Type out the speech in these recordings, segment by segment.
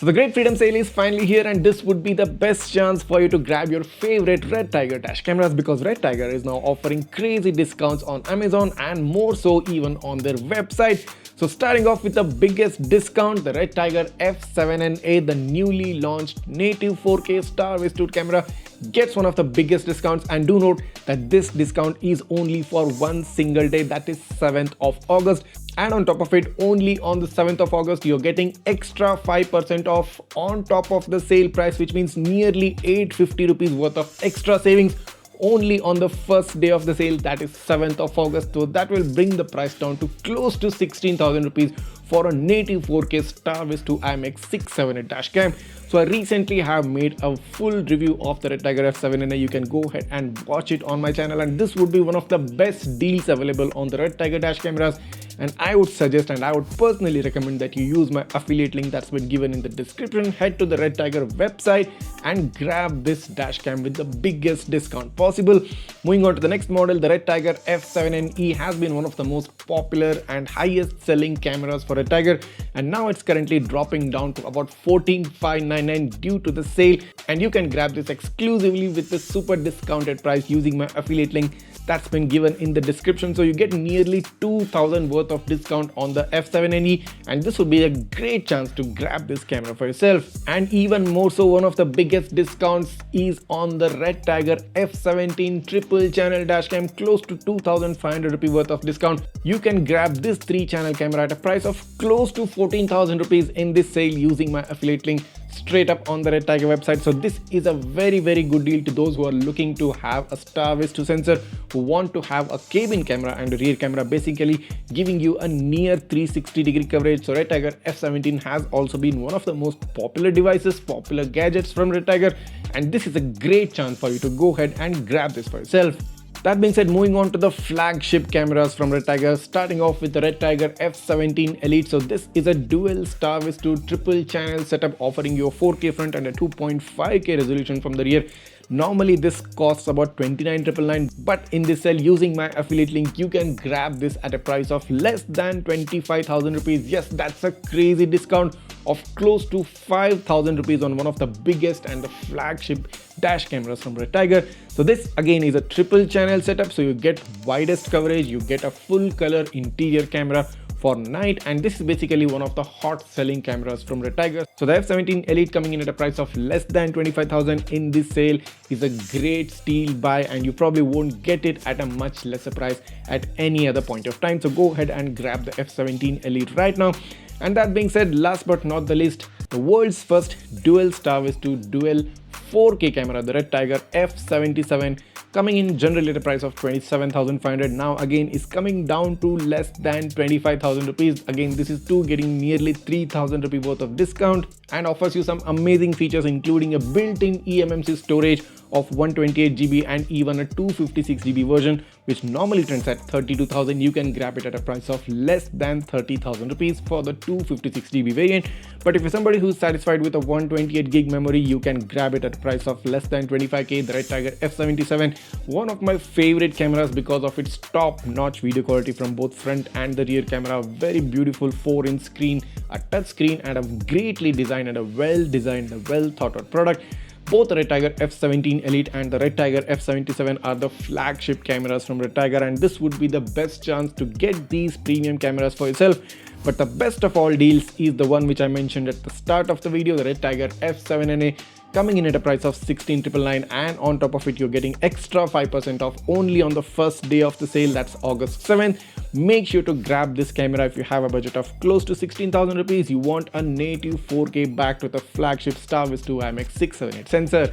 So the Great Freedom Sale is finally here, and this would be the best chance for you to grab your favorite Redtiger dash cameras, because Redtiger is now offering crazy discounts on Amazon and more so even on their website. So starting off with the biggest discount, the Redtiger F7NA, the newly launched native 4K Star Westwood camera, gets one of the biggest discounts. And do note that this discount is only for one single day, that is 7th of August. And on top of it, only on the 7th of August, you're getting extra 5% off on top of the sale price, which means nearly 850 rupees worth of extra savings only on the first day of the sale, that is 7th of August. So that will bring the price down to close to 16,000 rupees for a native 4K Star Westwood IMX678 dashcam. So I recently have made a full review of the Redtiger F7NA. You can go ahead and watch it on my channel, and this would be one of the best deals available on the Redtiger dash cameras. And I would suggest, and I would personally recommend, that you use my affiliate link that's been given in the description. Head to the Redtiger website and grab this dashcam with the biggest discount possible. Moving on to the next model, the Redtiger F7NE has been one of the most popular and highest selling cameras for Redtiger, and now it's currently dropping down to about 14,599 due to the sale, and you can grab this exclusively with the super discounted price using my affiliate link that's been given in the description. So you get nearly 2,000 worth of discount on the F7NE, and this would be a great chance to grab this camera for yourself. And even more so, one of the biggest discounts is on the Redtiger F17 triple channel dashcam, close to 2,500 rupee worth of discount. You can grab this 3-channel camera at a price of close to 14,000 rupees in this sale using my affiliate link straight up on the Redtiger website. So this is a very good deal to those who are looking to have a Star Westwood sensor, who want to have a cabin camera and a rear camera, basically giving you a near 360-degree coverage. So Redtiger F17 has also been one of the most popular devices, popular gadgets from Redtiger, and this is a great chance for you to go ahead and grab this for yourself. That being said, moving on to the flagship cameras from Redtiger, starting off with the Redtiger F17 Elite. So this is a dual Star Westwood triple channel setup offering you a 4K front and a 2.5K resolution from the rear. Normally this costs about 29,999, but in this sale using my affiliate link, you can grab this at a price of less than 25,000 rupees. Yes, that's a crazy discount of close to 5,000 rupees on one of the biggest and the flagship dash cameras from Redtiger. So this again is a triple channel setup, so you get widest coverage, you get a full color interior camera for night, and this is basically one of the hot selling cameras from Redtiger. So the F17 Elite coming in at a price of less than 25,000 in this sale is a great steal buy, and you probably won't get it at a much lesser price at any other point of time. So go ahead and grab the F17 Elite right now. And that being said, last but not the least, the world's first dual Star Westwood dual 4K camera, the Redtiger F77, coming in generally at a price of 27,500, now again is coming down to less than 25,000 rupees. Again, this is too getting nearly 3,000 rupee worth of discount, and offers you some amazing features, including a built-in eMMC storage of 128GB and even a 256GB version, which normally trends at 32,000. You can grab it at a price of less than 30,000 rupees for the 256GB variant. But if you're somebody who's satisfied with a 128GB memory, you can grab it at a price of less than 25k. The Redtiger F77, one of my favorite cameras because of its top-notch video quality from both front and the rear camera. A very beautiful 4-inch screen, a touch screen, and a greatly designed and a well-designed, a well-thought-out product. Both the Redtiger F17 Elite and the Redtiger F77 are the flagship cameras from Redtiger, and this would be the best chance to get these premium cameras for yourself. But the best of all deals is the one which I mentioned at the start of the video, the Redtiger F7NA, coming in at a price of 16,999, and on top of it you're getting extra 5% off only on the first day of the sale, that's August 7th. Make sure to grab this camera if you have a budget of close to 16,000 rupees. You want a native 4K backed with a flagship Star Westwood IMX678 sensor.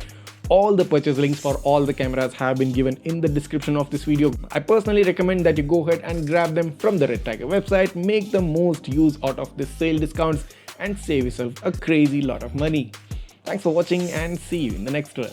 All the purchase links for all the cameras have been given in the description of this video. I personally recommend that you go ahead and grab them from the Redtiger website. Make the most use out of this sale discounts and save yourself a crazy lot of money. Thanks for watching, and see you in the next one.